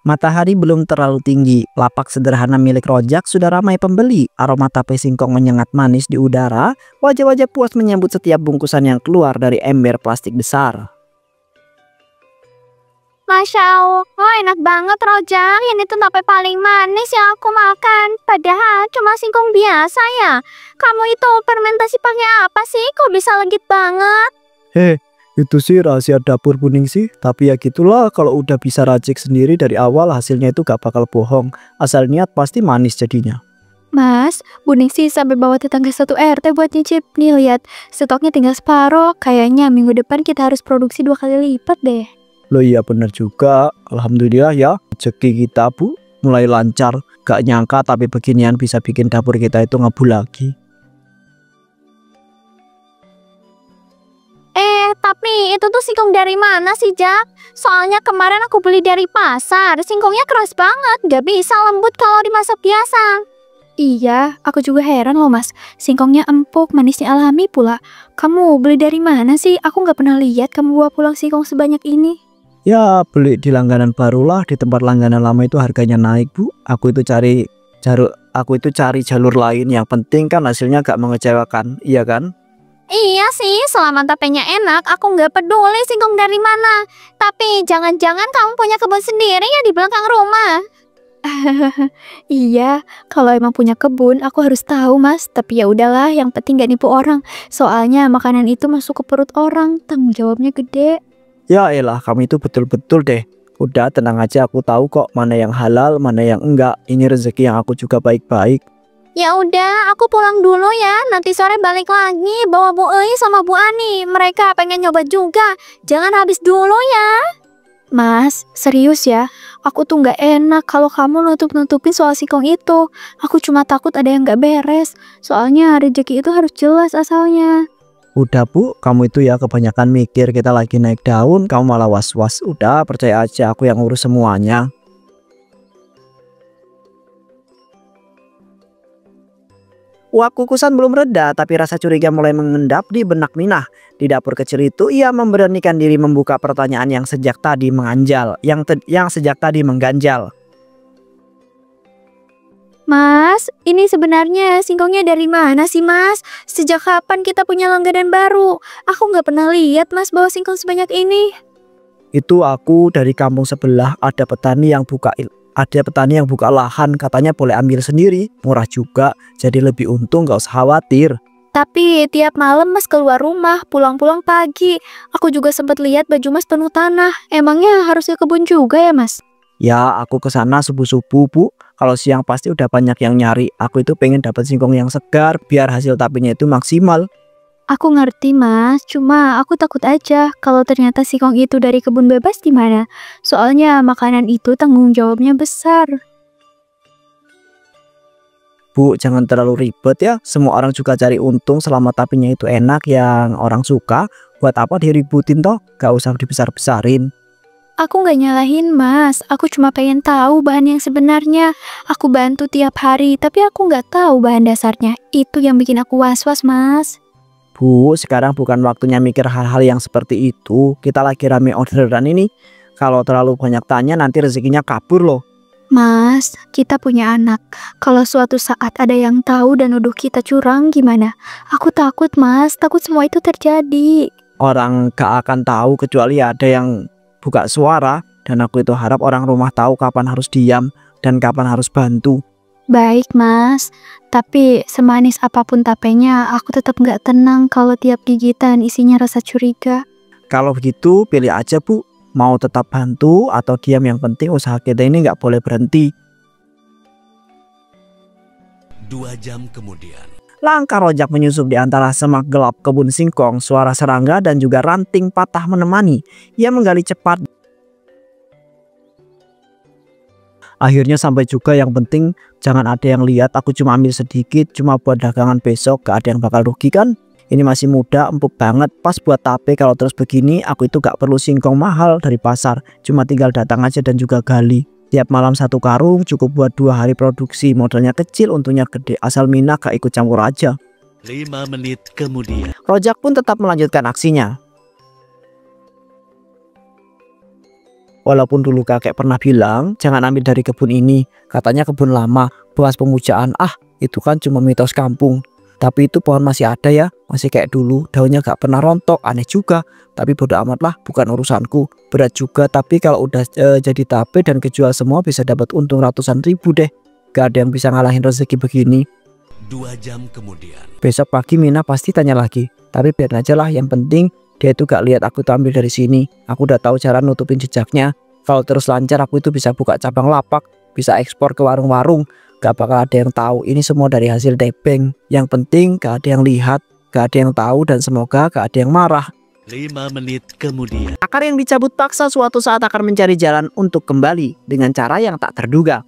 Matahari belum terlalu tinggi, lapak sederhana milik Rojak sudah ramai pembeli. Aroma tape singkong menyengat manis di udara, wajah-wajah puas menyambut setiap bungkusan yang keluar dari ember plastik besar. Masya Allah, oh, enak banget Rojak. Ini tuh tape paling manis yang aku makan. Padahal cuma singkong biasa ya. Kamu itu fermentasi pakai apa sih? Kok bisa legit banget? Itu sih rahasia dapur kuning sih. Tapi ya gitulah, kalau udah bisa racik sendiri dari awal hasilnya itu gak bakal bohong. Asal niat pasti manis jadinya. Mas, Buning sih sampai bawa tetangga satu RT buat nyicip. Nih lihat, stoknya tinggal separuh. Kayaknya minggu depan kita harus produksi 2 kali lipat deh. Loh iya bener juga. Alhamdulillah ya, rezeki kita Bu mulai lancar. Gak nyangka tapi beginian bisa bikin dapur kita itu ngebul lagi. Tapi itu tuh singkong dari mana sih, Jak? Soalnya kemarin aku beli dari pasar. Singkongnya keras banget, gak bisa lembut kalau dimasak biasa. Iya, aku juga heran loh mas. Singkongnya empuk, manisnya alami pula. Kamu beli dari mana sih? Aku gak pernah lihat kamu bawa pulang singkong sebanyak ini. Ya beli di langganan barulah. Di tempat langganan lama itu harganya naik Bu. Aku itu cari jalur lain. Yang penting kan hasilnya gak mengecewakan, iya kan? Iya sih, selama tapenya enak, aku nggak peduli singkong dari mana. Tapi jangan-jangan kamu punya kebun sendiri ya di belakang rumah. Iya, kalau emang punya kebun, aku harus tahu mas. Tapi ya udahlah, yang penting gak nipu orang. Soalnya makanan itu masuk ke perut orang, tanggung jawabnya gede. Ya elah, kamu itu betul-betul deh. Udah tenang aja, aku tahu kok mana yang halal, mana yang enggak. Ini rezeki yang aku juga baik-baik. Ya udah, aku pulang dulu ya. Nanti sore balik lagi bawa Bu Ei sama Bu Ani. Mereka pengen nyoba juga. Jangan habis dulu ya. Mas, serius ya. Aku tuh nggak enak kalau kamu nutup-nutupin soal singkong itu. Aku cuma takut ada yang nggak beres. Soalnya rezeki itu harus jelas asalnya. Udah Bu, kamu itu ya kebanyakan mikir. Kita lagi naik daun, kamu malah was-was. Udah percaya aja, aku yang urus semuanya. Uap kukusan belum reda, tapi rasa curiga mulai mengendap di benak Minah. Di dapur kecil itu, ia memberanikan diri membuka pertanyaan yang sejak tadi mengganjal. Mas, ini sebenarnya singkongnya dari mana sih mas? Sejak kapan kita punya langganan baru? Aku nggak pernah lihat mas bawa singkong sebanyak ini. Itu aku dari kampung sebelah, ada petani yang buka lahan, katanya boleh ambil sendiri, murah juga, jadi lebih untung, gak usah khawatir. Tapi tiap malam mas keluar rumah, pulang-pulang pagi. Aku juga sempat lihat baju mas penuh tanah. Emangnya harus ke kebun juga ya mas? Ya aku kesana subuh-subuh Bu. Kalau siang pasti udah banyak yang nyari. Aku itu pengen dapat singkong yang segar, biar hasil tapenya itu maksimal. Aku ngerti mas, cuma aku takut aja kalau ternyata singkong itu dari kebun bebas gimana? Soalnya makanan itu tanggung jawabnya besar. Bu, jangan terlalu ribet ya. Semua orang juga cari untung selama tapenya itu enak yang orang suka. Buat apa diributin toh? Gak usah dibesar-besarin. Aku nggak nyalahin mas, aku cuma pengen tahu bahan yang sebenarnya. Aku bantu tiap hari, tapi aku nggak tahu bahan dasarnya. Itu yang bikin aku was-was mas. Bu, sekarang bukan waktunya mikir hal-hal yang seperti itu. Kita lagi rame orderan ini. Kalau terlalu banyak tanya nanti rezekinya kabur loh. Mas, kita punya anak. Kalau suatu saat ada yang tahu dan nuduh kita curang gimana? Aku takut mas, takut semua itu terjadi. Orang gak akan tahu kecuali ada yang buka suara. Dan aku itu harap orang rumah tahu kapan harus diam dan kapan harus bantu. Baik mas, tapi semanis apapun tapenya, aku tetap nggak tenang kalau tiap gigitan isinya rasa curiga. Kalau begitu pilih aja Bu, mau tetap bantu atau diam, yang penting usaha kita ini nggak boleh berhenti. 2 jam kemudian. Langkah Rojak menyusup di antara semak gelap kebun singkong, suara serangga dan juga ranting patah menemani. Ia menggali cepat. Akhirnya sampai juga, yang penting jangan ada yang lihat, aku cuma ambil sedikit, cuma buat dagangan besok, gak ada yang bakal rugi kan. Ini masih muda, empuk banget, pas buat tape. Kalau terus begini, aku itu gak perlu singkong mahal dari pasar, cuma tinggal datang aja dan juga gali. Tiap malam 1 karung cukup buat 2 hari produksi, modalnya kecil, untungnya gede, asal Minah gak ikut campur aja. 5 menit kemudian. Rojak pun tetap melanjutkan aksinya. Walaupun dulu kakek pernah bilang jangan ambil dari kebun ini, katanya kebun lama, bekas pemujaan. Itu kan cuma mitos kampung. Tapi itu pohon masih ada ya, masih kayak dulu, daunnya gak pernah rontok, aneh juga. Tapi bodo amat lah, bukan urusanku. Berat juga, tapi kalau udah jadi tape dan kejual semua bisa dapat untung ratusan ribu deh. Gak ada yang bisa ngalahin rezeki begini. 2 jam kemudian. Besok pagi Mina pasti tanya lagi, tapi biar aja lah, yang penting dia itu gak lihat aku tuh ambil dari sini. Aku udah tahu cara nutupin jejaknya. Kalau terus lancar aku itu bisa buka cabang lapak, bisa ekspor ke warung-warung. Gak bakal ada yang tahu ini semua dari hasil tebeng. Yang penting gak ada yang lihat, gak ada yang tahu, dan semoga gak ada yang marah. 5 menit kemudian. Akar yang dicabut paksa suatu saat akan mencari jalan untuk kembali dengan cara yang tak terduga.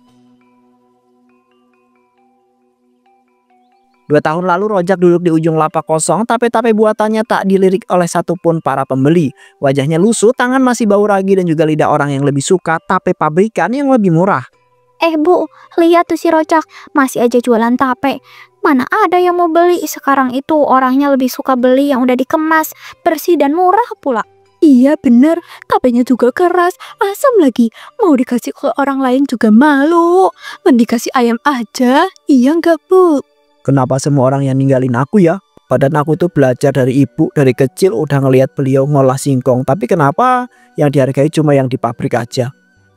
2 tahun lalu Rojak duduk di ujung lapak kosong, tape-tape buatannya tak dilirik oleh satupun para pembeli. Wajahnya lusuh, tangan masih bau ragi, dan juga lidah orang yang lebih suka tape pabrikan yang lebih murah. Bu, lihat tuh si Rojak, masih aja jualan tape. Mana ada yang mau beli? Sekarang itu orangnya lebih suka beli yang udah dikemas, bersih dan murah pula. Iya bener, tapenya juga keras, asam lagi. Mau dikasih ke orang lain juga malu. Mending dikasih ayam aja, iya nggak Bu? Kenapa semua orang yang ninggalin aku ya? Padahal aku tuh belajar dari ibu, dari kecil udah ngelihat beliau ngolah singkong. Tapi kenapa yang dihargai cuma yang di pabrik aja?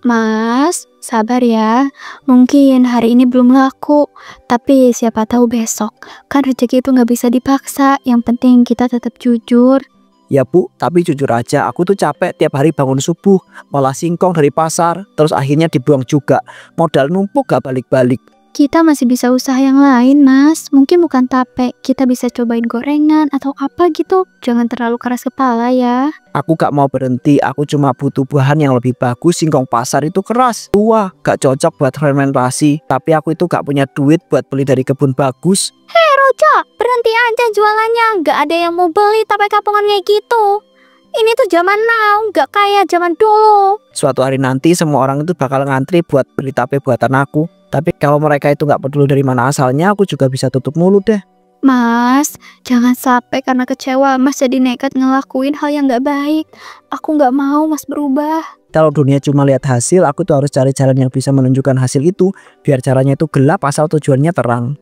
Mas, sabar ya. Mungkin hari ini belum laku, tapi siapa tahu besok. Kan rezeki itu nggak bisa dipaksa. Yang penting kita tetap jujur. Ya Bu, tapi jujur aja aku tuh capek tiap hari bangun subuh, ngolah singkong dari pasar, terus akhirnya dibuang juga. Modal numpuk gak balik-balik. Kita masih bisa usaha yang lain, Mas. Mungkin bukan tape, kita bisa cobain gorengan atau apa gitu. Jangan terlalu keras kepala ya. Aku gak mau berhenti, aku cuma butuh bahan yang lebih bagus. Singkong pasar itu keras, tua, gak cocok buat fermentasi. Tapi aku itu gak punya duit buat beli dari kebun bagus. Hei Roja, berhenti aja jualannya. Gak ada yang mau beli tape kampungan kayak gitu. Ini tuh zaman now, gak kayak zaman dulu. Suatu hari nanti semua orang itu bakal ngantri buat beli tape buatan aku. Tapi kalau mereka itu gak peduli dari mana asalnya, aku juga bisa tutup mulut deh. Mas, jangan sampai karena kecewa Mas jadi nekat ngelakuin hal yang gak baik. Aku gak mau Mas berubah. Kalau dunia cuma lihat hasil, aku tuh harus cari jalan yang bisa menunjukkan hasil itu. Biar caranya itu gelap asal tujuannya terang.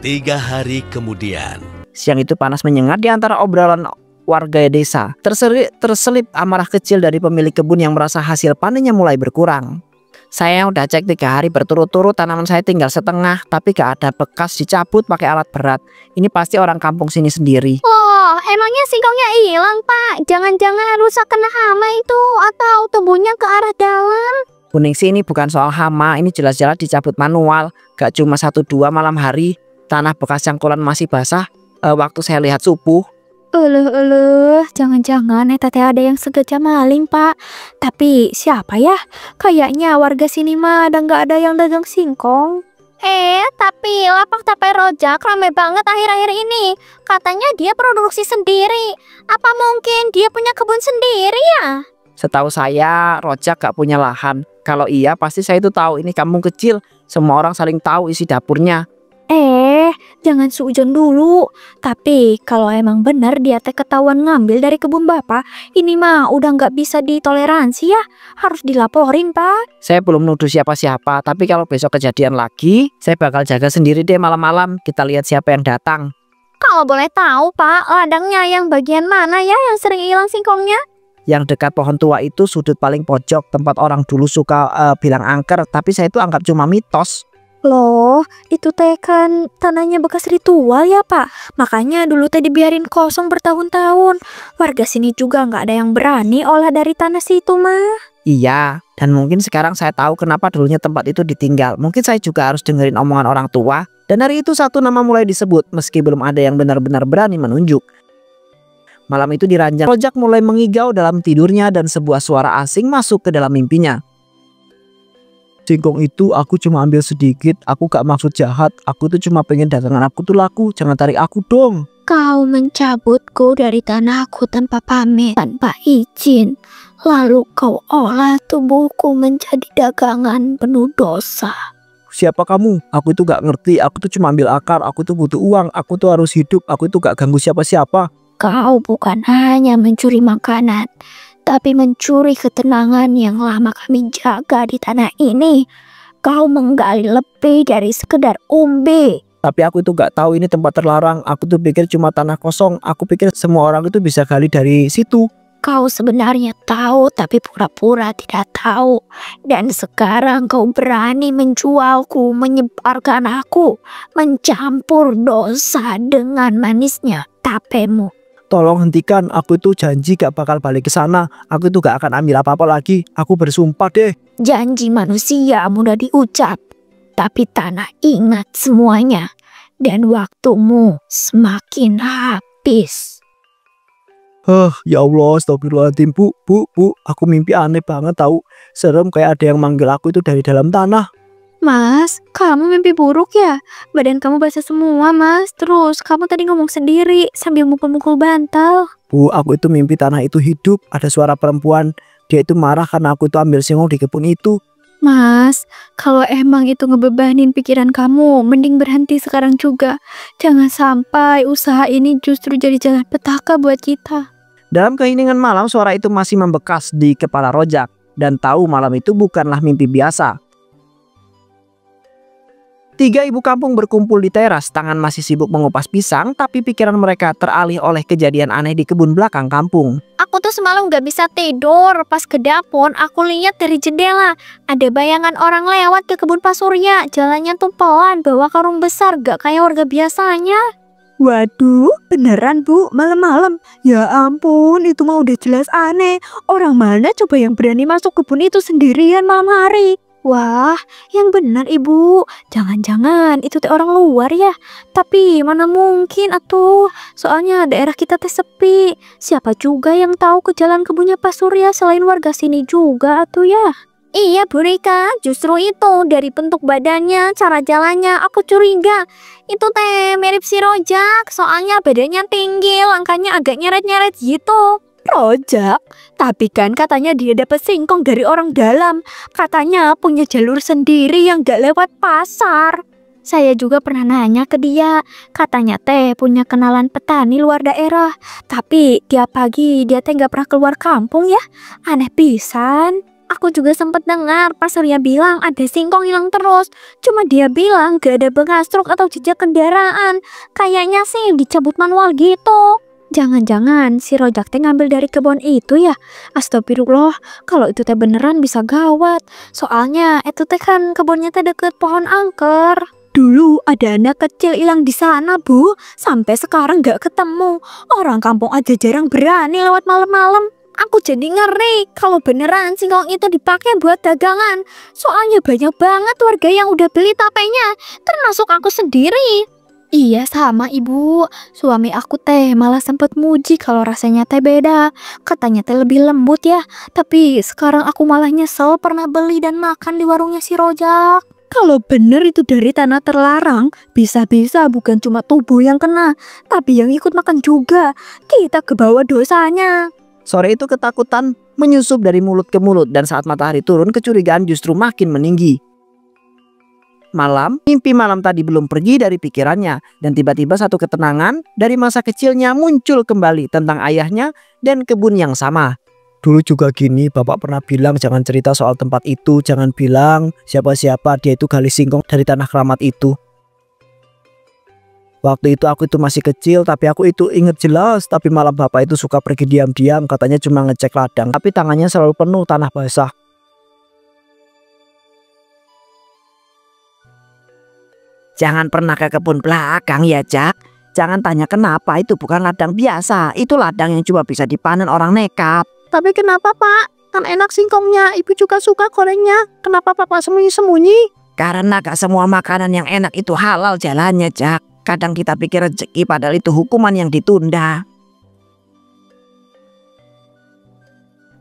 3 hari kemudian. Siang itu panas menyengat di antara obrolan warga desa. Terselip amarah kecil dari pemilik kebun yang merasa hasil panennya mulai berkurang. Saya udah cek 3 hari berturut-turut, tanaman saya tinggal setengah, tapi gak ada bekas dicabut pakai alat berat. Ini pasti orang kampung sini sendiri. Oh, emangnya singkongnya hilang Pak? Jangan-jangan rusak kena hama itu atau tumbuhnya ke arah dalam? Kuning sih, ini bukan soal hama, ini jelas-jelas dicabut manual. Gak cuma 1-2 malam hari. Tanah bekas cangkulan masih basah waktu saya lihat subuh. Jangan-jangan teh ada yang sengaja maling Pak. Tapi siapa ya? Kayaknya warga sini mah nggak ada yang dagang singkong. Tapi lapak tape Rojak ramai banget akhir-akhir ini. Katanya dia produksi sendiri. Apa mungkin dia punya kebun sendiri ya? Setahu saya Rojak gak punya lahan. Kalau iya pasti saya itu tahu, ini kampung kecil. Semua orang saling tahu isi dapurnya. Jangan suujon dulu. Tapi kalau emang benar dia ketahuan ngambil dari kebun Bapak, ini mah udah nggak bisa ditoleransi ya. Harus dilaporin Pak. Saya belum nuduh siapa-siapa, tapi kalau besok kejadian lagi, saya bakal jaga sendiri deh malam-malam. Kita lihat siapa yang datang. Kalau boleh tahu Pak, ladangnya yang bagian mana ya yang sering hilang singkongnya? Yang dekat pohon tua itu, sudut paling pojok, tempat orang dulu suka bilang angker, tapi saya itu anggap cuma mitos. Loh, itu teh kan tanahnya bekas ritual ya Pak. Makanya dulu teh dibiarin kosong bertahun-tahun. Warga sini juga nggak ada yang berani olah dari tanah situ mah. Iya, dan mungkin sekarang saya tahu kenapa dulunya tempat itu ditinggal. Mungkin saya juga harus dengerin omongan orang tua. Dan hari itu satu nama mulai disebut, meski belum ada yang benar-benar berani menunjuk. Malam itu di ranjang, Rojak mulai mengigau dalam tidurnya dan sebuah suara asing masuk ke dalam mimpinya. Singkong itu aku cuma ambil sedikit, aku gak maksud jahat, aku tuh cuma pengen dagangan aku tuh laku, jangan tarik aku dong. Kau mencabutku dari tanahku tanpa pamit, tanpa izin. Lalu kau olah tubuhku menjadi dagangan penuh dosa. Siapa kamu? Aku itu gak ngerti, aku tuh cuma ambil akar, aku tuh butuh uang, aku tuh harus hidup, aku tuh gak ganggu siapa-siapa. Kau bukan hanya mencuri makanan, tapi mencuri ketenangan yang lama kami jaga di tanah ini. Kau menggali lebih dari sekedar umbi. Tapi aku itu gak tahu ini tempat terlarang. Aku tuh pikir cuma tanah kosong. Aku pikir semua orang itu bisa gali dari situ. Kau sebenarnya tahu tapi pura-pura tidak tahu. Dan sekarang kau berani menjualku, menyebarkan aku, mencampur dosa dengan manisnya tapemu. Tolong hentikan, aku itu janji gak bakal balik ke sana. Aku itu gak akan ambil apa-apa lagi. Aku bersumpah deh. Janji manusia mudah diucap, tapi tanah ingat semuanya. Dan waktumu semakin habis. Ya Allah, astagfirullahaladzim. Bu, aku mimpi aneh banget tahu. Serem kayak ada yang manggil aku itu dari dalam tanah. Mas, kamu mimpi buruk ya? Badan kamu basah semua, Mas. Terus kamu tadi ngomong sendiri sambil mukul-mukul bantal. Bu, aku itu mimpi tanah itu hidup. Ada suara perempuan. Dia itu marah karena aku itu ambil singkong di kebun itu. Mas, kalau emang itu ngebebanin pikiran kamu, mending berhenti sekarang juga. Jangan sampai usaha ini justru jadi jalan petaka buat kita. Dalam keheningan malam, suara itu masih membekas di kepala Rojak. Dan tahu malam itu bukanlah mimpi biasa. 3 ibu kampung berkumpul di teras, tangan masih sibuk mengupas pisang, tapi pikiran mereka teralih oleh kejadian aneh di kebun belakang kampung. Aku tuh semalam gak bisa tidur. Pas ke dapur, aku lihat dari jendela ada bayangan orang lewat ke kebun Pak Surya. Jalannya tuh pelan, bawa karung besar, gak kayak warga biasanya. Waduh, beneran Bu, malam-malam. Ya ampun, itu mah udah jelas aneh. Orang mana coba yang berani masuk kebun itu sendirian malam hari? Wah, yang benar Ibu. Jangan-jangan itu teh orang luar ya. Tapi mana mungkin atuh. Soalnya daerah kita teh sepi. Siapa juga yang tahu ke jalan kebunnya Pak Surya selain warga sini juga atuh ya. Iya Bu Rika, justru itu dari bentuk badannya, cara jalannya aku curiga. Itu teh mirip si Rojak, soalnya badannya tinggi, langkahnya agak nyeret-nyeret gitu. Rojak, tapi kan katanya dia dapat singkong dari orang dalam. Katanya punya jalur sendiri yang gak lewat pasar. Saya juga pernah nanya ke dia, katanya teh punya kenalan petani luar daerah. Tapi tiap pagi dia teh gak pernah keluar kampung ya, aneh pisan. Aku juga sempat dengar Pak Surya bilang ada singkong hilang terus. Cuma dia bilang gak ada bekas truk atau jejak kendaraan. Kayaknya sih dicabut manual gitu. Jangan-jangan si Rojak teh ngambil dari kebun itu ya. Astagfirullah, kalau itu teh beneran bisa gawat. Soalnya itu teh kan kebunnya teh deket pohon angker. Dulu ada anak kecil hilang di sana Bu. Sampai sekarang gak ketemu. Orang kampung aja jarang berani lewat malam-malam. Aku jadi ngeri kalau beneran singkong itu dipakai buat dagangan. Soalnya banyak banget warga yang udah beli tapenya, termasuk aku sendiri. Iya sama Ibu. Suami aku teh malah sempet muji kalau rasanya teh beda. Katanya teh lebih lembut ya. Tapi sekarang aku malah nyesel pernah beli dan makan di warungnya si Rojak. Kalau bener itu dari tanah terlarang, bisa-bisa bukan cuma tubuh yang kena, tapi yang ikut makan juga. Kita kebawa dosanya. Sore itu ketakutan menyusup dari mulut ke mulut, dan saat matahari turun kecurigaan justru makin meninggi. Malam, mimpi malam tadi belum pergi dari pikirannya, dan tiba-tiba satu ketenangan dari masa kecilnya muncul kembali tentang ayahnya dan kebun yang sama. Dulu juga gini, bapak pernah bilang jangan cerita soal tempat itu, jangan bilang siapa-siapa, dia itu gali singkong dari tanah keramat itu. Waktu itu aku itu masih kecil, tapi aku itu inget jelas. Tapi malam bapak itu suka pergi diam-diam, katanya cuma ngecek ladang, tapi tangannya selalu penuh tanah basah. Jangan pernah ke kebun belakang ya Jak. Jangan tanya kenapa, itu bukan ladang biasa. Itu ladang yang cuma bisa dipanen orang nekat. Tapi kenapa Pak? Kan enak singkongnya, Ibu juga suka gorengnya. Kenapa Bapak sembunyi-sembunyi? Karena gak semua makanan yang enak itu halal jalannya Jak. Kadang kita pikir rezeki padahal itu hukuman yang ditunda.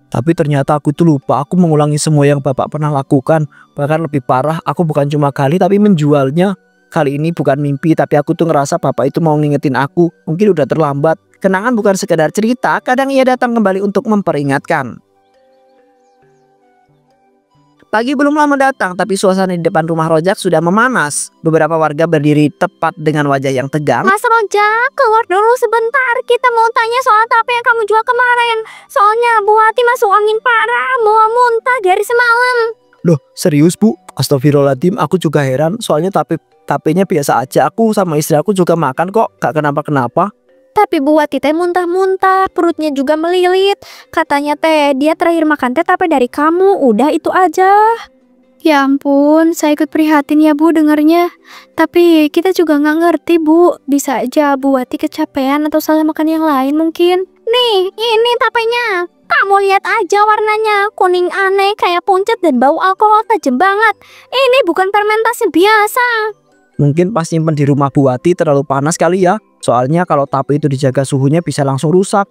Tapi ternyata aku itu lupa, aku mengulangi semua yang bapak pernah lakukan. Bahkan lebih parah, aku bukan cuma gali tapi menjualnya. Kali ini bukan mimpi, tapi aku tuh ngerasa bapak itu mau ngingetin aku. Mungkin udah terlambat. Kenangan bukan sekedar cerita, kadang ia datang kembali untuk memperingatkan. Pagi belum lama datang, tapi suasana di depan rumah Rojak sudah memanas. Beberapa warga berdiri tepat dengan wajah yang tegang. Mas Rojak, keluar dulu sebentar. Kita mau tanya soal tape yang kamu jual kemarin. Soalnya Bu Wati masuk angin parah, bawa muntah dari semalam. Loh, serius Bu? Astagfirullahaladzim, aku juga heran. Soalnya tapenya biasa aja. Aku sama istri aku juga makan kok, gak kenapa-kenapa. Tapi Bu Wati teh muntah-muntah, perutnya juga melilit. Katanya teh dia terakhir makan teh tape dari kamu. Udah itu aja. Ya ampun, saya ikut prihatin ya Bu dengernya. Tapi kita juga nggak ngerti Bu. Bisa aja Bu Wati kecapean atau salah makan yang lain mungkin. Nih, ini tapenya. Kamu lihat aja warnanya, kuning aneh kayak puncet dan bau alkohol tajam banget. Ini bukan fermentasi biasa. Mungkin pas nyimpen di rumah Bu Wati terlalu panas kali ya. Soalnya kalau tape itu dijaga suhunya bisa langsung rusak.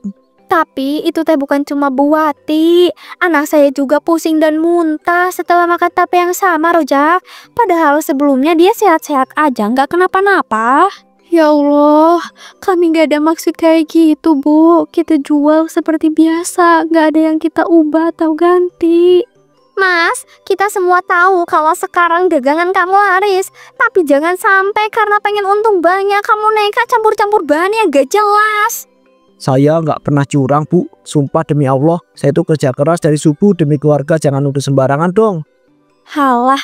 Tapi itu teh bukan cuma Bu Wati. Anak saya juga pusing dan muntah setelah makan tape yang sama Rojak. Padahal sebelumnya dia sehat-sehat aja, nggak kenapa-napa. Ya Allah, kami nggak ada maksud kayak gitu Bu. Kita jual seperti biasa, nggak ada yang kita ubah atau ganti. Mas, kita semua tahu kalau sekarang dagangan kamu laris. Tapi jangan sampai karena pengen untung banyak kamu nekat campur-campur bahan yang gak jelas. Saya nggak pernah curang Bu. Sumpah demi Allah, saya itu kerja keras dari subuh demi keluarga. Jangan nuduh sembarangan dong. Halah,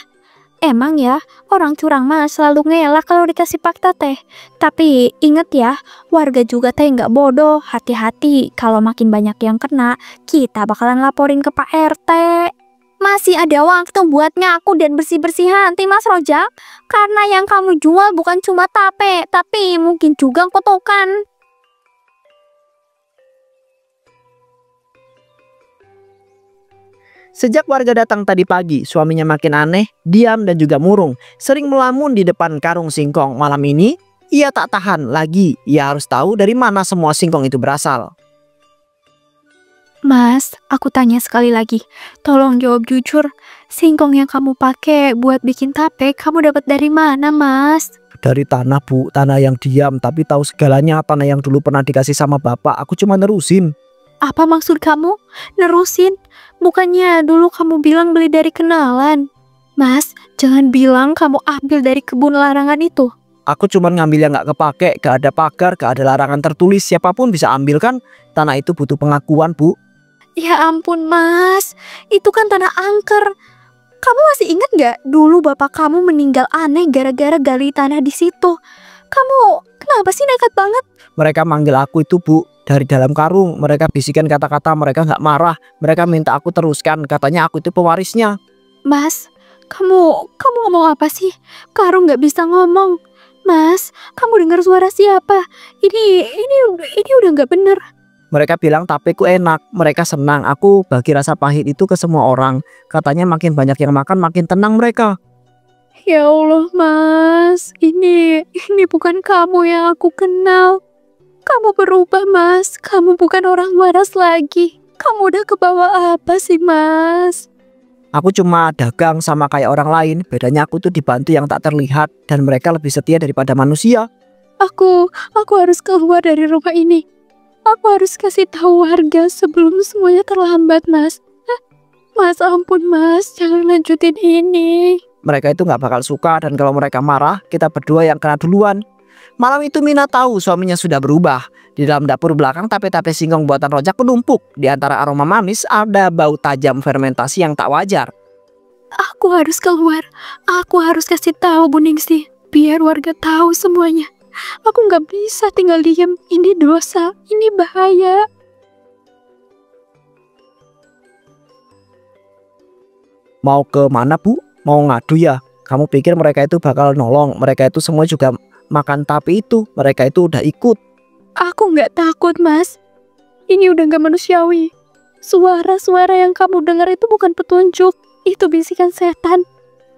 emang ya orang curang mah selalu ngelak kalau dikasih fakta teh. Tapi inget ya, warga juga teh nggak bodoh. Hati-hati, kalau makin banyak yang kena, kita bakalan laporin ke Pak RT. Masih ada waktu buat ngaku dan bersih-bersih hati Mas Rojak. Karena yang kamu jual bukan cuma tape, tapi mungkin juga kotokan. Sejak warga datang tadi pagi, suaminya makin aneh, diam dan juga murung. Sering melamun di depan karung singkong. Malam ini, ia tak tahan lagi. Ia harus tahu dari mana semua singkong itu berasal. Mas, aku tanya sekali lagi. Tolong jawab jujur. Singkong yang kamu pakai buat bikin tape, kamu dapat dari mana, Mas? Dari tanah Bu, tanah yang diam tapi tahu segalanya. Tanah yang dulu pernah dikasih sama bapak. Aku cuma nerusin. Apa maksud kamu? Nerusin? Bukannya dulu kamu bilang beli dari kenalan? Mas, jangan bilang kamu ambil dari kebun larangan itu. Aku cuma ngambil yang gak kepake, gak ada pagar, gak ada larangan tertulis. Siapapun bisa ambil kan. Tanah itu butuh pengakuan Bu. Ya ampun Mas, itu kan tanah angker. Kamu masih ingat gak dulu bapak kamu meninggal aneh gara-gara gali tanah di situ? Kamu kenapa sih nekat banget? Mereka manggil aku itu Bu dari dalam karung. Mereka bisikan kata-kata, mereka gak marah. Mereka minta aku teruskan, katanya aku itu pewarisnya. Mas, kamu ngomong apa sih? Karung gak bisa ngomong. Mas, kamu dengar suara siapa? Ini udah gak bener. Mereka bilang tapeku enak, mereka senang. Aku bagi rasa pahit itu ke semua orang. Katanya makin banyak yang makan makin tenang mereka. Ya Allah Mas, ini bukan kamu yang aku kenal. Kamu berubah Mas, kamu bukan orang waras lagi. Kamu udah kebawa apa sih Mas? Aku cuma dagang sama kayak orang lain. Bedanya aku tuh dibantu yang tak terlihat. Dan mereka lebih setia daripada manusia. Aku harus keluar dari rumah ini. Aku harus kasih tahu warga sebelum semuanya terlambat Mas. Mas ampun Mas, jangan lanjutin ini. Mereka itu gak bakal suka dan kalau mereka marah, kita berdua yang kena duluan. Malam itu Mina tahu suaminya sudah berubah. Di dalam dapur belakang tape-tape singkong buatan Rojak menumpuk. Di antara aroma manis ada bau tajam fermentasi yang tak wajar. Aku harus keluar. Aku harus kasih tahu Bu Ningsih biar warga tahu semuanya. Aku nggak bisa tinggal diam. Ini dosa, ini bahaya. Mau ke mana Bu? Mau ngadu ya? Kamu pikir mereka itu bakal nolong? Mereka itu semua juga makan tape itu. Mereka itu udah ikut. Aku nggak takut Mas. Ini udah nggak manusiawi. Suara-suara yang kamu dengar itu bukan petunjuk. Itu bisikan setan.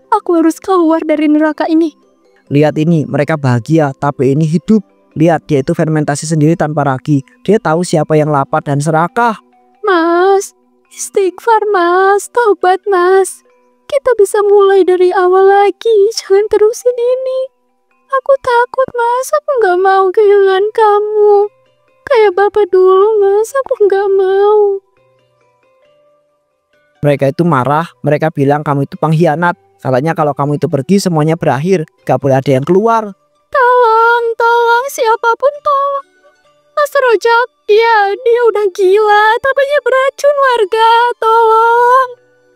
Aku harus keluar dari neraka ini. Lihat ini, mereka bahagia, tapi ini hidup. Lihat, dia itu fermentasi sendiri tanpa ragi. Dia tahu siapa yang lapar dan serakah. Mas, istighfar Mas, taubat Mas. Kita bisa mulai dari awal lagi, jangan terusin ini. Aku takut Mas, aku gak mau kehilangan kamu. Kayak bapak dulu Mas, aku gak mau. Mereka itu marah, mereka bilang kamu itu pengkhianat. Katanya kalau kamu itu pergi semuanya berakhir, gak boleh ada yang keluar. Tolong, siapapun tolong. Mas Rojak, ya dia udah gila, tapenya beracun warga, tolong.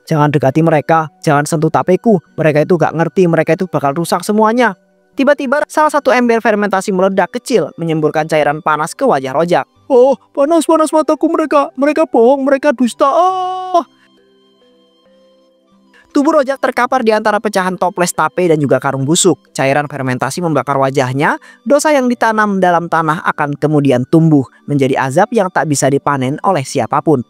Jangan dekati mereka, jangan sentuh tapeku. Mereka itu gak ngerti, mereka itu bakal rusak semuanya. Tiba-tiba salah satu ember fermentasi meledak kecil, menyemburkan cairan panas ke wajah Rojak. Oh, panas mataku mereka. Mereka bohong, mereka dusta. Oh. Tubuh Rojak terkapar di antara pecahan toples tape dan juga karung busuk. Cairan fermentasi membakar wajahnya. Dosa yang ditanam dalam tanah akan kemudian tumbuh menjadi azab yang tak bisa dipanen oleh siapapun.